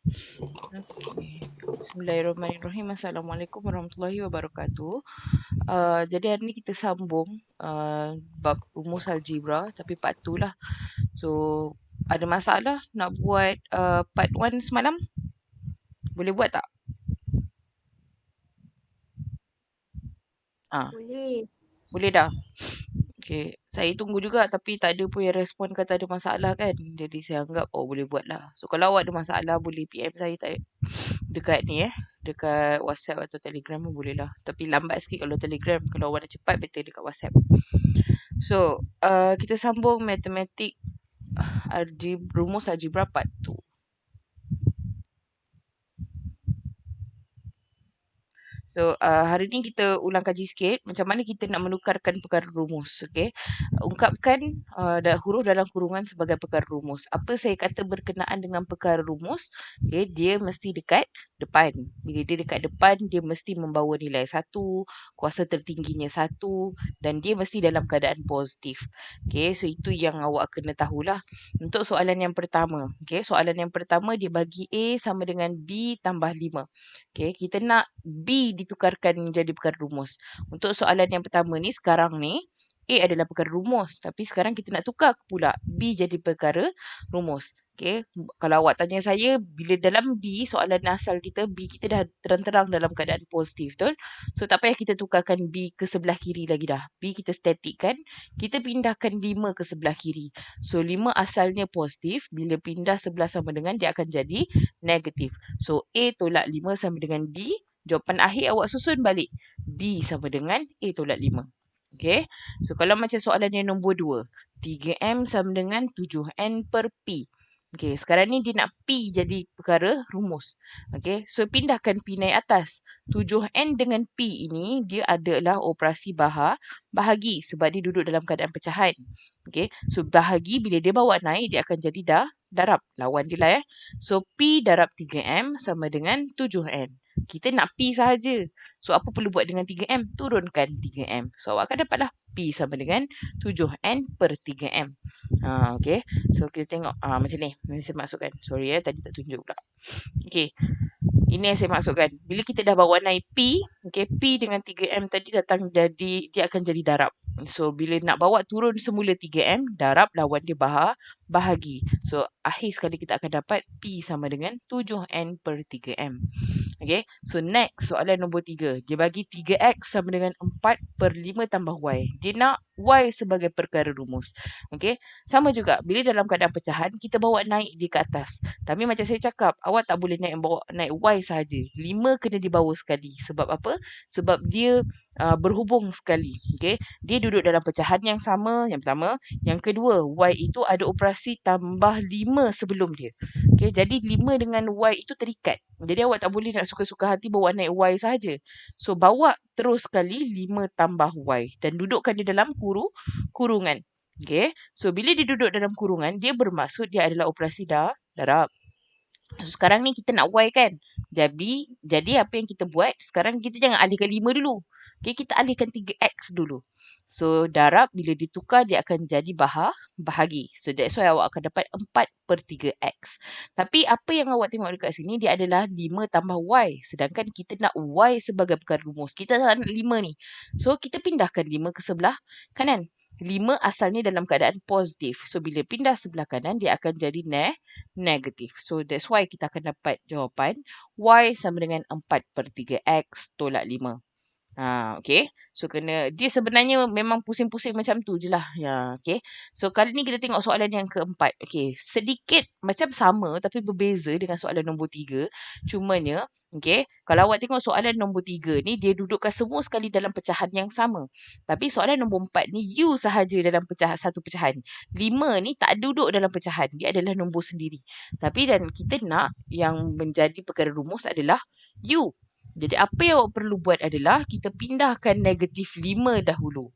Okey. Bismillahirrahmanirrahim. Assalamualaikum warahmatullahi wabarakatuh. Jadi hari ni kita sambung bab rumus algebra tapi part 2 lah. So, ada masalah nak buat part 1 semalam? Boleh buat tak? Boleh. Boleh dah? Okay. Saya tunggu juga tapi tak ada pun yang respon kata ada masalah kan. Jadi saya anggap boleh buat lah. So kalau awak ada masalah boleh PM saya dekat ni dekat WhatsApp atau Telegram pun boleh lah. Tapi lambat sikit kalau Telegram. Kalau awak nak cepat better dekat WhatsApp. So kita sambung matematik rumus algebra part 2. So, hari ni kita ulang kaji sikit macam mana kita nak menukarkan perkara rumus. Okay. Ungkapkan huruf dalam kurungan sebagai perkara rumus. Apa saya kata berkenaan dengan perkara rumus? Okay, dia mesti dekat depan. Bila dia dekat depan, dia mesti membawa nilai 1, kuasa tertingginya 1 dan dia mesti dalam keadaan positif. Okay, so itu yang awak kena tahulah. Untuk soalan yang pertama. Okay, soalan yang pertama dia bagi A sama dengan B tambah 5. Okay, kita nak B ditukarkan menjadi perkara rumus. Untuk soalan yang pertama ni, sekarang ni, A adalah perkara rumus. Tapi sekarang kita nak tukar pula B jadi perkara rumus. Okay, kalau awak tanya saya, bila dalam B, soalan asal kita, B kita dah terang-terang dalam keadaan positif, betul? So, tak payah kita tukarkan B ke sebelah kiri lagi dah. B kita static kan? Kita pindahkan 5 ke sebelah kiri. So, 5 asalnya positif. Bila pindah sebelah sama dengan, dia akan jadi negatif. So, A tolak 5 sama dengan B. Jawapan akhir awak susun balik. B sama dengan A tolak 5. Okay. So, kalau macam soalan yang nombor 2. 3M sama dengan 7N per P. Okay. Sekarang ni dia nak P jadi perkara rumus. Okay. So, pindahkan P naik atas. 7N dengan P ini dia adalah operasi bahagi. Sebab dia duduk dalam keadaan pecahan. Okay. So, bahagi bila dia bawa naik dia akan jadi darab. Lawan dia lah So, P darab 3M sama dengan 7N. Kita nak P sahaja. So, apa perlu buat dengan 3M? Turunkan 3M. So, awak akan dapatlah P sama dengan 7N per 3M. Okay. So, kita tengok macam ni. Ini saya masukkan. Sorry tadi tak tunjuk pula. Okay. Ini yang saya maksudkan. Bila kita dah bawa naik P, okay, P dengan 3M tadi datang jadi, dia akan jadi darab. So, bila nak bawa turun semula 3M, darab lawan dia bahagi. So, akhir sekali kita akan dapat P sama dengan 7N per 3M. Okay, so next soalan nombor 3. Dia bagi 3X sama dengan 4 per 5 tambah Y. Dia nak Y sebagai perkara rumus. Okay, sama juga. Bila dalam keadaan pecahan, kita bawa naik dia ke atas. Tapi macam saya cakap, awak tak boleh bawa naik Y sahaja. 5 kena dibawa sekali. Sebab apa? Sebab dia berhubung sekali. Okay, dia duduk dalam pecahan yang sama. Yang pertama. Yang kedua, Y itu ada operasi tambah 5 sebelum dia. Okay, jadi 5 dengan Y itu terikat. Jadi awak tak boleh nak suka-suka hati bawa naik Y sahaja. So, bawa terus sekali 5 tambah Y. Dan dudukkan dia dalam kurungan. Okay. So, bila dia duduk dalam kurungan, dia bermaksud dia adalah operasi darab. So, sekarang ni kita nak Y kan. Jadi apa yang kita buat, sekarang kita jangan alihkan 5 dulu. Okay, kita alihkan 3X dulu. So, darab bila ditukar, dia akan jadi bahagi. So, that's why awak akan dapat 4 per 3X. Tapi apa yang awak tengok dekat sini, dia adalah 5 tambah Y. Sedangkan kita nak Y sebagai perkara rumus. Kita nak 5 ni. So, kita pindahkan 5 ke sebelah kanan. 5 asalnya dalam keadaan positif. So, bila pindah sebelah kanan, dia akan jadi negatif. So, that's why kita akan dapat jawapan Y sama dengan 4 per 3X tolak 5. Okay. So, dia sebenarnya memang pusing-pusing macam tu je lah. Okay. So, kali ni kita tengok soalan yang keempat. Okay. Sedikit macam sama tapi berbeza dengan soalan nombor 3. Cumanya, okay, kalau awak tengok soalan nombor 3 ni, dia dudukkan semua sekali dalam pecahan yang sama. Tapi soalan nombor 4 ni, U sahaja dalam satu pecahan. 5 ni tak duduk dalam pecahan. Dia adalah nombor sendiri. Tapi dan kita nak yang menjadi perkara rumus adalah U. Jadi apa yang awak perlu buat adalah kita pindahkan negatif 5 dahulu.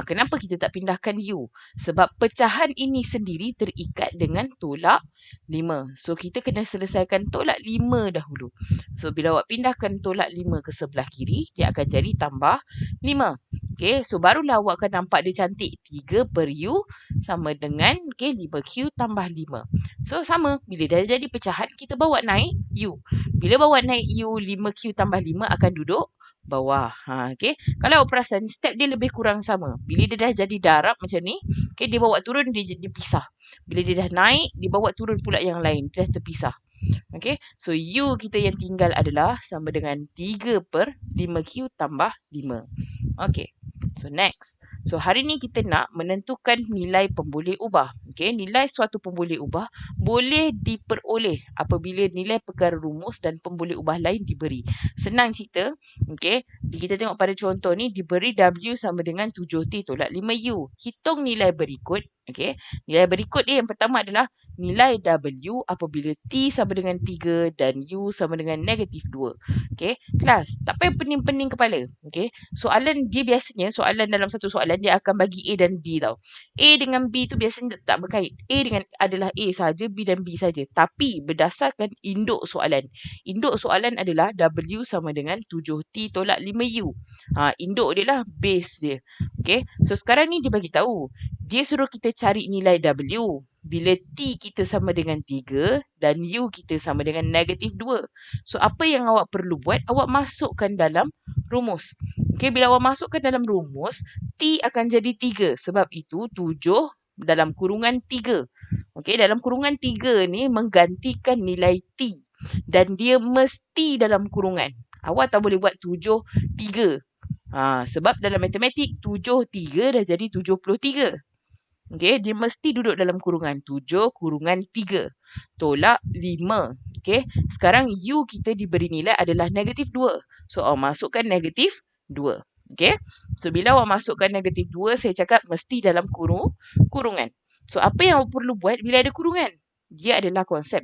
Kenapa kita tak pindahkan U? Sebab pecahan ini sendiri terikat dengan tolak 5. So kita kena selesaikan tolak 5 dahulu. So bila awak pindahkan tolak 5 ke sebelah kiri, dia akan jadi tambah 5. Okay, so barulah awak akan nampak dia cantik. 3 per U sama dengan 5Q tambah 5. So, sama. Bila dah jadi pecahan, kita bawa naik U. Bila bawa naik U, 5Q tambah 5 akan duduk bawah. Okay. Kalau awak perasan, step dia lebih kurang sama. Bila dia dah jadi darab macam ni, dia bawa turun, dia pisah. Bila dia dah naik, dia bawa turun pula yang lain. Dia dah terpisah. Okay. So, U kita yang tinggal adalah sama dengan 3 per 5Q tambah 5. Okay. So, next. So, hari ni kita nak menentukan nilai pemboleh ubah. Okay. Nilai suatu pemboleh ubah boleh diperoleh apabila nilai perkara rumus dan pemboleh ubah lain diberi. Senang cerita. Okay. Kita tengok pada contoh ni, diberi W sama dengan 7T tolak 5U. Hitung nilai berikut. Okay. Nilai berikut dia yang pertama adalah nilai W apabila T sama dengan 3 dan U sama dengan negatif 2. Okay. Kelas. Tak payah pening-pening kepala. Okay. Soalan dia biasanya, soalan dalam satu soalan dia akan bagi A dan B tau. A dengan B tu biasanya tak berkait. A dengan adalah A saja, B dan B saja. Tapi berdasarkan induk soalan. Induk soalan adalah W sama dengan 7T tolak 5U. Induk dia lah base dia. Okay. So sekarang ni dia bagi tahu. Dia suruh kita cari nilai W. Bila T kita sama dengan 3 dan U kita sama dengan negatif 2. So apa yang awak perlu buat? Awak masukkan dalam rumus. Okay, bila awak masukkan dalam rumus, T akan jadi 3. Sebab itu 7 dalam kurungan 3. Okay, dalam kurungan 3 ni menggantikan nilai T. Dan dia mesti dalam kurungan. Awak tak boleh buat 7, 3. Sebab dalam matematik, 7, 3 dah jadi 73. Okay, dia mesti duduk dalam kurungan 7 kurungan 3 tolak 5. Okay, sekarang U kita diberi nilai adalah negatif 2. So, awak masukkan negatif 2. Okay, so bila awak masukkan negatif 2, saya cakap mesti dalam kurungan. So, apa yang awak perlu buat bila ada kurungan? Dia adalah konsep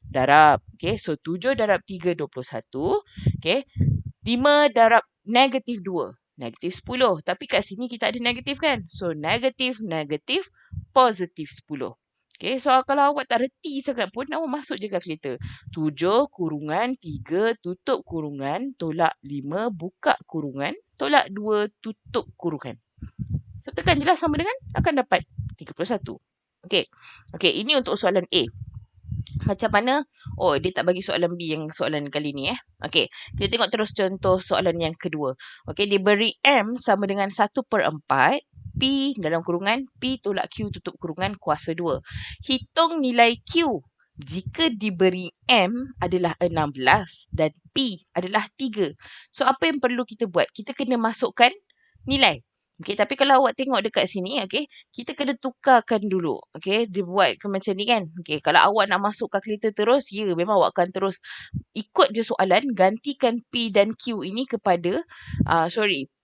darab. Okay, so 7 darab 3, 21. Okay, 5 darab negatif 2. Negatif 10. Tapi kat sini kita ada negatif kan? So, negatif, positif 10. Okay, so kalau awak tak reti sangat pun, awak masuk je kalkulator. 7 kurungan 3 tutup kurungan tolak 5 buka kurungan tolak 2 tutup kurungan. So, tekan je lah sama dengan akan dapat 31. Okay. Okay, ini untuk soalan A. Macam mana? Oh, dia tak bagi soalan B yang soalan kali ni. Okey, kita tengok terus contoh soalan yang kedua. Okey, diberi M sama dengan 1/4 P dalam kurungan P tolak Q tutup kurungan kuasa 2. Hitung nilai Q jika diberi M adalah 16 dan P adalah 3. So, apa yang perlu kita buat? Kita kena masukkan nilai. Okay, tapi kalau awak tengok dekat sini, okay, kita kena tukarkan dulu. Okay, dia buat macam ni kan. Okay, kalau awak nak masuk kalkulator terus, ya, memang awak akan terus ikut je soalan, gantikan P dan Q ini kepada,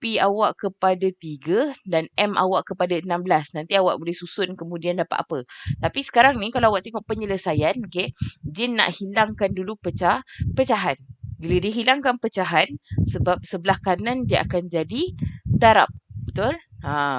P awak kepada 3 dan M awak kepada 16. Nanti awak boleh susun kemudian dapat apa. Tapi sekarang ni, kalau awak tengok penyelesaian, okay, dia nak hilangkan dulu pecahan. Bila dia hilangkan pecahan, sebab sebelah kanan dia akan jadi darab. Betul?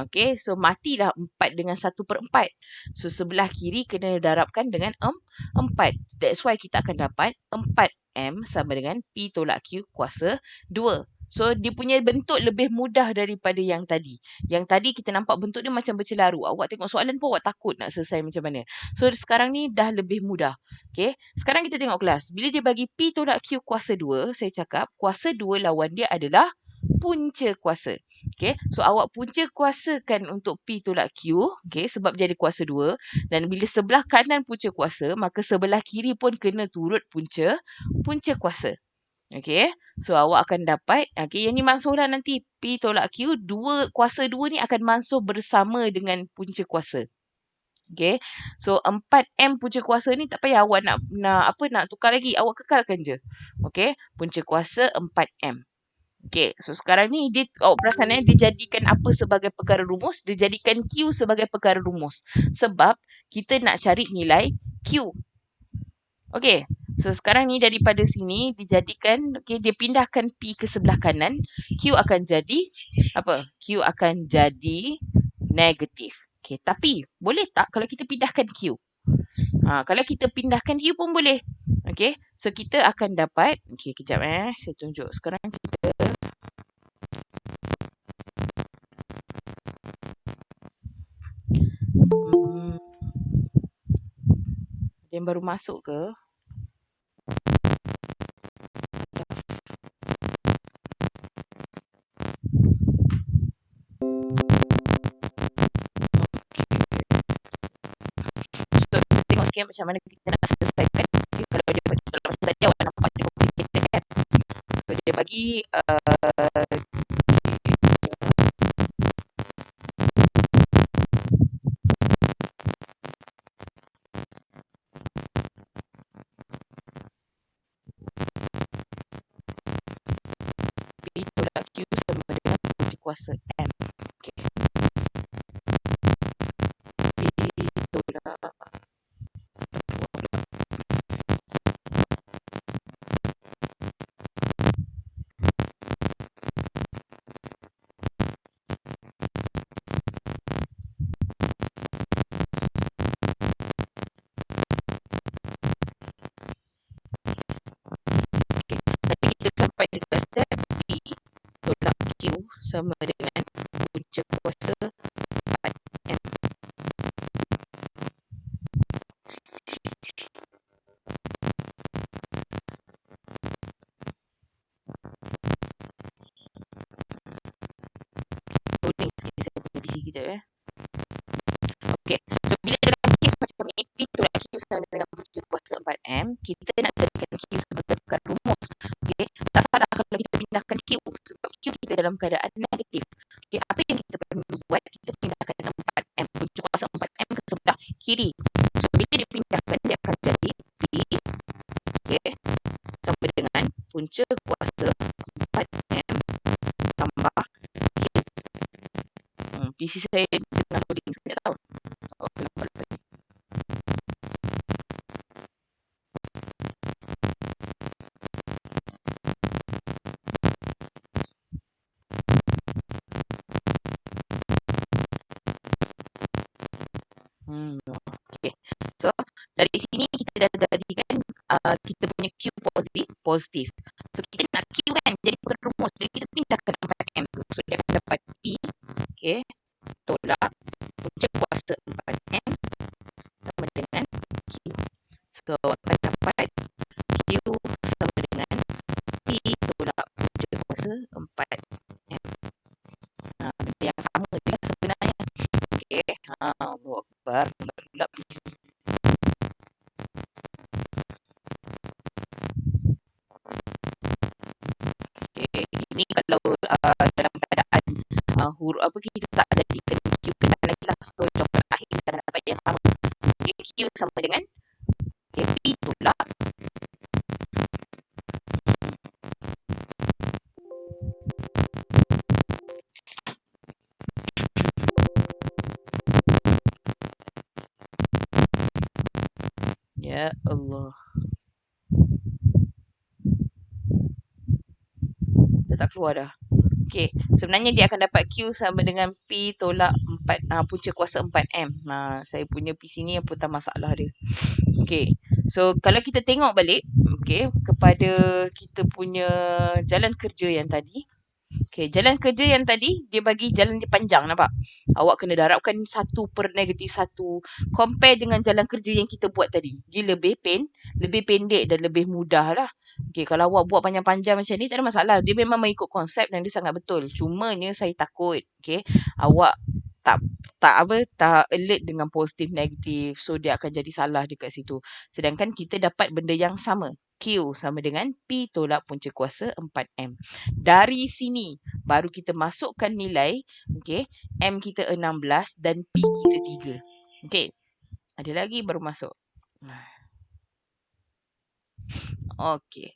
Okay. So, matilah 4 dengan 1/4. So, sebelah kiri kena darabkan dengan 4. That's why kita akan dapat 4M sama dengan P tolak Q kuasa 2. So, dia punya bentuk lebih mudah daripada yang tadi. Yang tadi kita nampak bentuk dia macam bercelaru. Awak tengok soalan pun awak takut nak selesai macam mana. So, sekarang ni dah lebih mudah. Okay. Sekarang kita tengok kelas. Bila dia bagi P tolak Q kuasa 2, saya cakap kuasa 2 lawan dia adalah punca kuasa. Okay. So, awak punca kuasakan untuk P tolak Q. Okay. Sebab dia ada kuasa 2. Dan bila sebelah kanan punca kuasa, maka sebelah kiri pun kena turut punca kuasa. Okay. So, awak akan dapat. Okay. Yang ni mansuhlah nanti. P tolak Q. Kuasa 2 ni akan mansuh bersama dengan punca kuasa. Okay. So, 4M punca kuasa ni tak payah awak nak tukar lagi. Awak kekalkan je. Okay. Punca kuasa 4M. Okay, so sekarang ni awak perasan dia jadikan apa sebagai perkara rumus? Dia jadikan Q sebagai perkara rumus. Sebab kita nak cari nilai Q. Okay, so sekarang ni daripada sini dijadikan, okay, dia pindahkan P ke sebelah kanan. Q akan jadi apa? Q akan jadi negatif. Okay, tapi boleh tak kalau kita pindahkan Q? Kalau kita pindahkan Q pun boleh. Okay, so kita akan dapat, okay, kejap saya tunjuk. Sekarang kita baru masuk ke? So, kita tengok sikit macam mana kita nak selesaikan. Okay, kalau dia bagi dalam masa tadi, awak nampak dia complicated kan? So, dia bagi P tolak Q sama dengan punca kuasa M. Okay. P tolak tadi kita sampai dekat step P tolak Q sama dengan punca kuasa 4M. Loading sikit saya punya PC kejap ya. Okay, so bila dalam kes macam ni, P tolak Q sama dengan punca kuasa 4M, kita nak jadikan Q sebagai perkara rumus. Okay, tak salah kalau kita pindahkan Q sebab Q kita dalam keadaan negatif. Okay, apa yang kita perlu buat, kita pindahkan 4M, punca kuasa 4M ke sebelah kiri. So bila dipindahkan, dia akan jadi P, okay, sama dengan punca kuasa 4M tambah Q. PC saya tengah loading sekejap tau. Oh, kenapa lepas ni? Okay. So, dari sini kita dah jadikan kita punya Q positif. So, kita nak Q kan jadi perumus. Jadi, kita pindahkan 4M tu. So, dia akan dapat P, okay, tolak punca kuasa 4M sama dengan Q. So, akan dapat Q sama dengan P tolak punca kuasa 4M. Benda yang sama je lah sebenarnya. Okay. Allahu Akbar. Pula PC. Okay. Ini kalau dalam keadaan huruf apa kita tak jadikan Q kan lagi lah. So, jawapan akhir kita dah dapat yang sama. Okay. Q sama dengan P tolak ya Allah. Dah tak keluar dah. Okay, sebenarnya dia akan dapat Q sama dengan P tolak 4, punca kuasa 4M. Saya punya PC ni apa tak masalah dia. Okay, so kalau kita tengok balik, okay, kepada kita punya jalan kerja yang tadi. Okay, jalan kerja yang tadi, dia bagi jalan dia panjang, nampak? Awak kena darabkan 1 per negatif 1. Compare dengan jalan kerja yang kita buat tadi. Dia lebih pendek dan lebih mudah lah. Okay, kalau awak buat panjang-panjang macam ni, tak ada masalah. Dia memang mengikut konsep dan dia sangat betul. Cumanya saya takut, okay, awak tak alert dengan positif negatif. So, dia akan jadi salah dekat situ. Sedangkan kita dapat benda yang sama. Q sama dengan P tolak punca kuasa 4M. Dari sini, baru kita masukkan nilai, okay, M kita 16 dan P kita 3. Okay, ada lagi baru masuk. Okay.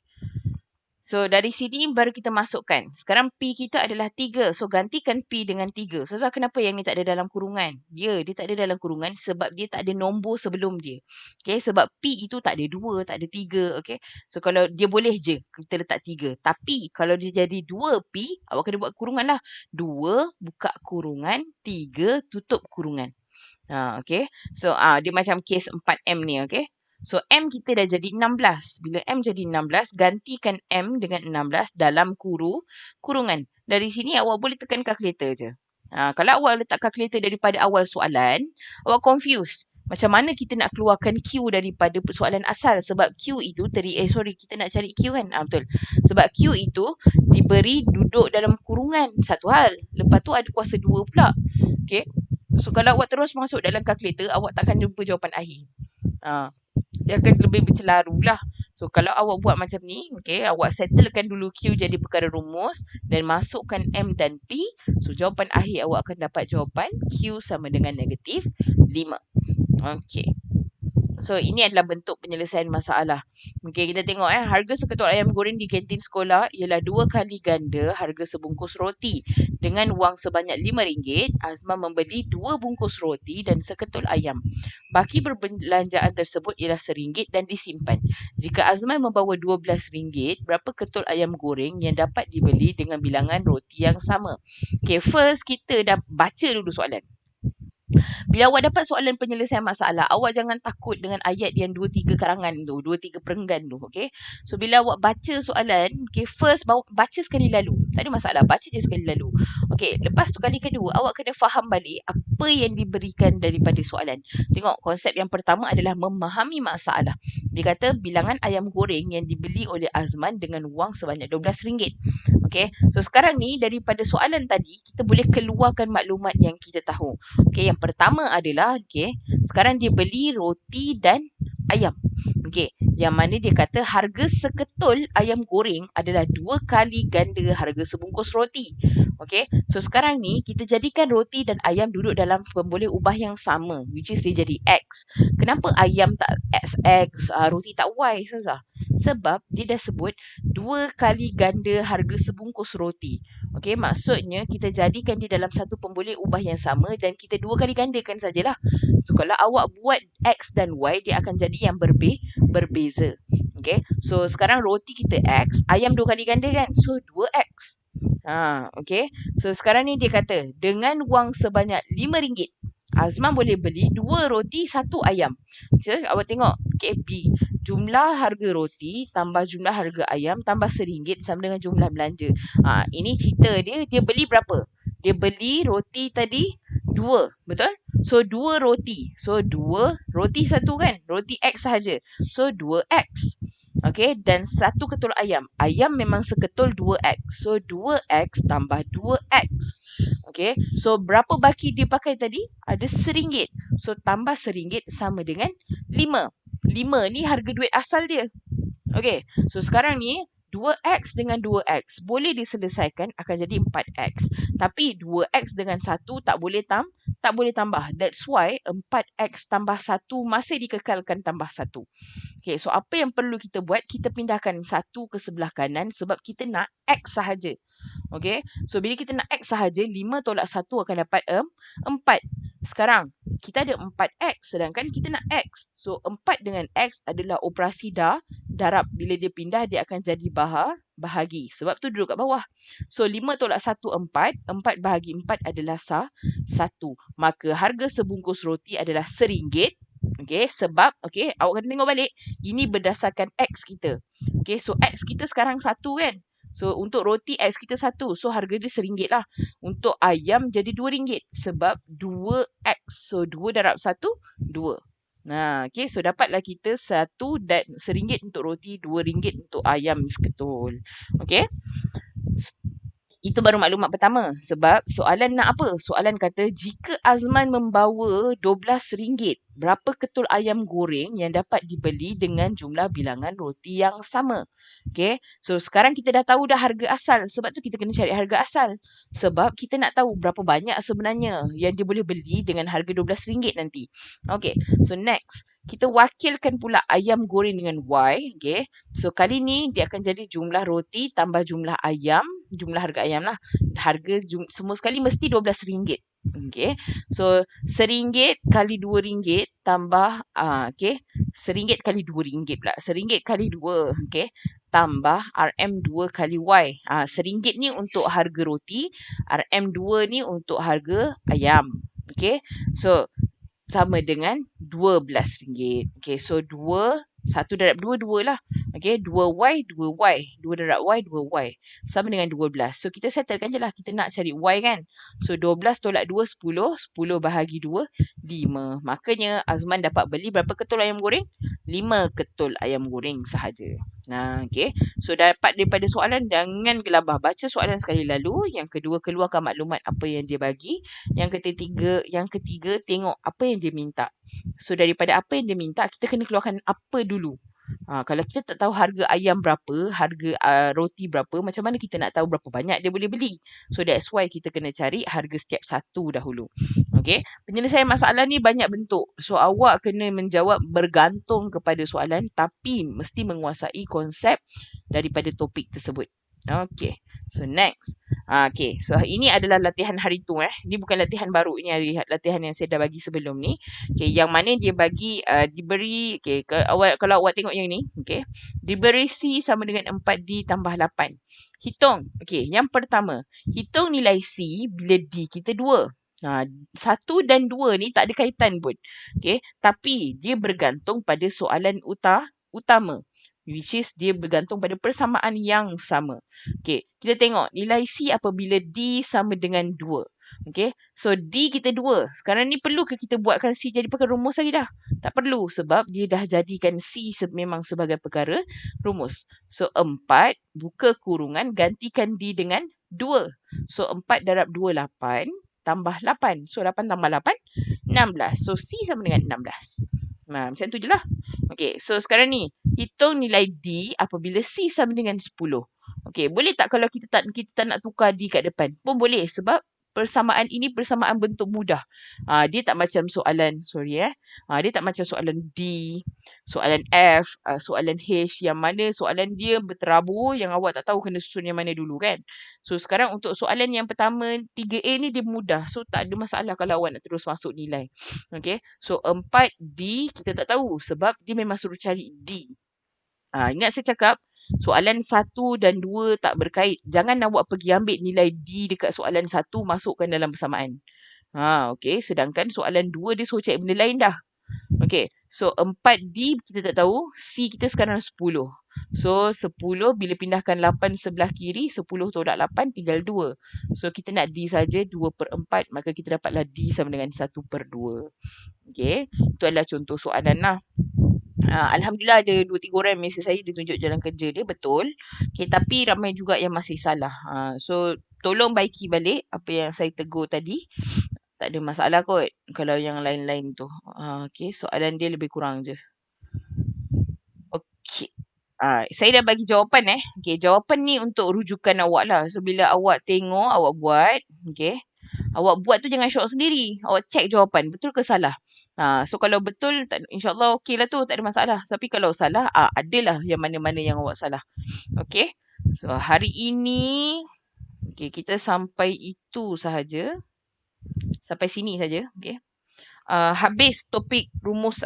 So, dari sini baru kita masukkan. Sekarang P kita adalah 3. So, gantikan P dengan 3. So, kenapa yang ni tak ada dalam kurungan? Dia tak ada dalam kurungan sebab dia tak ada nombor sebelum dia. Okay, sebab P itu tak ada 2, tak ada 3. Okay. So, kalau dia boleh je kita letak 3. Tapi, kalau dia jadi 2P, awak kena buat kurungan lah. 2, buka kurungan. 3, tutup kurungan. Okay. So, dia macam kes 4M ni. Okay. So, M kita dah jadi 16. Bila M jadi 16, gantikan M dengan 16 dalam kurungan. Dari sini awak boleh tekan kalkulator je. Kalau awak letak kalkulator daripada awal soalan, awak confused. Macam mana kita nak keluarkan Q daripada persoalan asal? Sebab Q itu kita nak cari Q kan? Betul. Sebab Q itu diberi duduk dalam kurungan, satu hal. Lepas tu ada kuasa 2 pula. Okay. So kalau awak terus masuk dalam kalkulator, awak takkan jumpa jawapan akhir. Dia akan lebih bercelaru lah. So kalau awak buat macam ni, okay, awak settlekan dulu Q jadi perkara rumus dan masukkan M dan P. So jawapan akhir awak akan dapat jawapan Q sama dengan negatif 5. Okay. So ini adalah bentuk penyelesaian masalah. Okay, kita tengok harga seketul ayam goreng di kantin sekolah ialah 2 kali ganda harga sebungkus roti. Dengan wang sebanyak RM5, Azman membeli 2 bungkus roti dan seketul ayam. Baki perbelanjaan tersebut ialah RM1 dan disimpan. Jika Azman membawa RM12, berapa ketul ayam goreng yang dapat dibeli dengan bilangan roti yang sama? Okay, first kita dah baca dulu soalan. Bila awak dapat soalan penyelesaian masalah, awak jangan takut dengan ayat yang 2-3 karangan tu, 2-3 perenggan tu, okay? So, bila awak baca soalan, okay, first baca sekali lalu. Tak ada masalah, baca je sekali lalu. Okay, lepas tu kali kedua, awak kena faham balik apa yang diberikan daripada soalan. Tengok, konsep yang pertama adalah memahami masalah. Dia kata, bilangan ayam goreng yang dibeli oleh Azman dengan wang sebanyak RM12. Okay, so sekarang ni, daripada soalan tadi, kita boleh keluarkan maklumat yang kita tahu. Okay, yang pertama adalah, okay, sekarang dia beli roti dan ayam. Okay, yang mana dia kata harga seketul ayam goreng adalah 2 kali ganda harga sebungkus roti. Okay, so sekarang ni kita jadikan roti dan ayam duduk dalam pemboleh ubah yang sama, which is dia jadi X. Kenapa ayam tak X, roti tak Y, Ustazah? Sebab dia dah sebut 2 kali ganda harga sebungkus roti. Okay, maksudnya kita jadikan dia dalam satu pemboleh ubah yang sama dan kita 2 kali gandakan sajalah. So kalau awak buat X dan Y, dia akan jadi yang berbeza. Okay, so sekarang roti kita X, ayam 2 kali ganda kan? So 2X. Okay, so sekarang ni dia kata dengan wang sebanyak RM5, Azman boleh beli 2 roti, 1 ayam. So, awak tengok KB. Jumlah harga roti tambah jumlah harga ayam tambah RM1 sama dengan jumlah belanja. Ini cerita dia. Dia beli berapa? Dia beli roti tadi 2. Betul? So 2 roti. So 2 roti 1 kan? Roti X sahaja. So 2X. Okay, dan 1 ketul ayam. Ayam memang seketul 2X. So 2X tambah 2X. Okay, so berapa baki dia pakai tadi? Ada RM1. So tambah RM1 sama dengan 5. 5 ni harga duit asal dia. Okay, so sekarang ni 2X dengan 2X boleh diselesaikan akan jadi 4X. Tapi 2X dengan 1 tak boleh tambah. That's why 4X tambah 1 masih dikekalkan tambah 1. Okay, so apa yang perlu kita buat? Kita pindahkan 1 ke sebelah kanan sebab kita nak X sahaja. Okay, so bila kita nak X sahaja, 5 tolak 1 akan dapat 4. Sekarang, kita ada 4X sedangkan kita nak X. So, 4 dengan X adalah operasi darab. Bila dia pindah, dia akan jadi bahagi. Sebab tu duduk kat bawah. So, 5 tolak 1, 4. 4 bahagi 4 adalah 1. Maka harga sebungkus roti adalah RM1. Okay, sebab, okay, awak kena tengok balik. Ini berdasarkan X kita. Okay, so X kita sekarang 1 kan? So, untuk roti X kita 1. So, harga dia RM1 lah. Untuk ayam jadi RM2. Sebab 2X. So, 2 darab 1, 2. Okay. So, dapatlah kita 1 dan RM1 untuk roti, RM2 untuk ayam seketul. Okay. Itu baru maklumat pertama. Sebab soalan nak apa? Soalan kata, jika Azman membawa RM12, berapa ketul ayam goreng yang dapat dibeli dengan jumlah bilangan roti yang sama? Okay, so sekarang kita dah tahu dah harga asal. Sebab tu kita kena cari harga asal. Sebab kita nak tahu berapa banyak sebenarnya yang dia boleh beli dengan harga RM12 nanti. Okay, so next. Kita wakilkan pula ayam goreng dengan Y. Okay, so kali ni dia akan jadi jumlah roti tambah jumlah ayam. Jumlah harga ayam lah. Harga semua sekali mesti RM12. Okay, so RM1 kali RM2 tambah, okay, RM1 kali RM2 pula. RM1 kali 2, okay, tambah RM2 kali Y. RM1 ni untuk harga roti, RM2 ni untuk harga ayam. Okay, so sama dengan RM12. Okay, so 2 1 darab 2, 2 lah. Okay, 2Y, 2Y. 2 darab Y, 2Y. Sama dengan 12. So, kita settlekan je lah. Kita nak cari Y kan. So, 12 tolak 2, 10. 10 bahagi 2, 5. Makanya, Azman dapat beli berapa ketul ayam goreng? 5 ketul ayam goreng sahaja. Nah, okay. So, dapat daripada soalan, jangan gelabah. Baca soalan sekali lalu. Yang kedua, keluarkan maklumat apa yang dia bagi. Yang ketiga, tengok apa yang dia minta. So, daripada apa yang dia minta, kita kena keluarkan apa dulu. Kalau kita tak tahu harga ayam berapa, harga roti berapa, macam mana kita nak tahu berapa banyak dia boleh beli? So, that's why kita kena cari harga setiap satu dahulu. Okay. Penyelesaian masalah ni banyak bentuk. So, awak kena menjawab bergantung kepada soalan tapi mesti menguasai konsep daripada topik tersebut. Okay. So, next. Okay. So, ini adalah latihan hari tu. Ini bukan latihan baru. Ini latihan yang saya dah bagi sebelum ni. Okay. Yang mana dia bagi, diberi, okay. Kalau awak tengok yang ni, okay. Diberi C sama dengan 4D tambah 8. Hitung. Okay. Yang pertama. Hitung nilai C bila D kita 2. 1 dan 2 ni tak ada kaitan pun. Okay. Tapi, dia bergantung pada soalan utama. Which is dia bergantung pada persamaan yang sama. Okay, kita tengok nilai C apabila D sama dengan 2. Okay, so D kita 2. Sekarang ni perlu ke kita buatkan C jadi perkara rumus lagi dah? Tak perlu sebab dia dah jadikan C memang sebagai perkara rumus. So 4, buka kurungan, gantikan D dengan 2. So 4 darab 2, 8. Tambah 8. So 8 tambah 8, 16. So C sama dengan 16. Macam tu je lah. Okay, so sekarang ni, hitung nilai D apabila C sama dengan 10. Okay, boleh tak kalau kita tak nak tukar D kat depan? Pun boleh sebab persamaan ini persamaan bentuk mudah. Dia tak macam soalan, dia tak macam soalan D, soalan F, soalan H yang mana soalan dia berterabur yang awak tak tahu kena susun yang mana dulu kan. So sekarang untuk soalan yang pertama 3A ni dia mudah. So tak ada masalah kalau awak nak terus masuk nilai. Okay, so 4D kita tak tahu sebab dia memang suruh cari D. Ingat saya cakap soalan 1 dan 2 tak berkait. Jangan awak pergi ambil nilai D dekat soalan 1 masukkan dalam persamaan. Okay. Sedangkan soalan 2 dia suruh cari benda lain dah. Okay. So 4D kita tak tahu. C kita sekarang 10. So 10 bila pindahkan 8 sebelah kiri, 10 tolak 8 tinggal 2. So kita nak D saja 2/4. Maka kita dapatlah D sama dengan 1/2. Okay. Itu adalah contoh soalan lah. Alhamdulillah ada 2-3 orang mesej saya dia tunjuk jalan kerja dia betul. Okay, tapi ramai juga yang masih salah. So tolong baiki balik apa yang saya tegur tadi. Tak ada masalah kot kalau yang lain-lain tu. Okay, soalan dia lebih kurang je. Okay. Saya dah bagi jawapan Okay, jawapan ni untuk rujukan awak lah. So bila awak tengok, awak buat. Okay. Awak buat tu jangan syok sendiri. Awak cek jawapan. Betul ke salah? So kalau betul, insyaAllah okey lah tu. Tak ada masalah. Tapi kalau salah, adalah yang mana-mana yang awak salah. Okay. So hari ini, okay, kita sampai itu sahaja. Sampai sini saja. Okay. Habis topik rumus,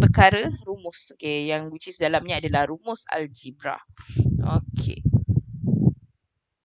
perkara rumus. Okay. Yang which is dalamnya adalah rumus algebra. Okay.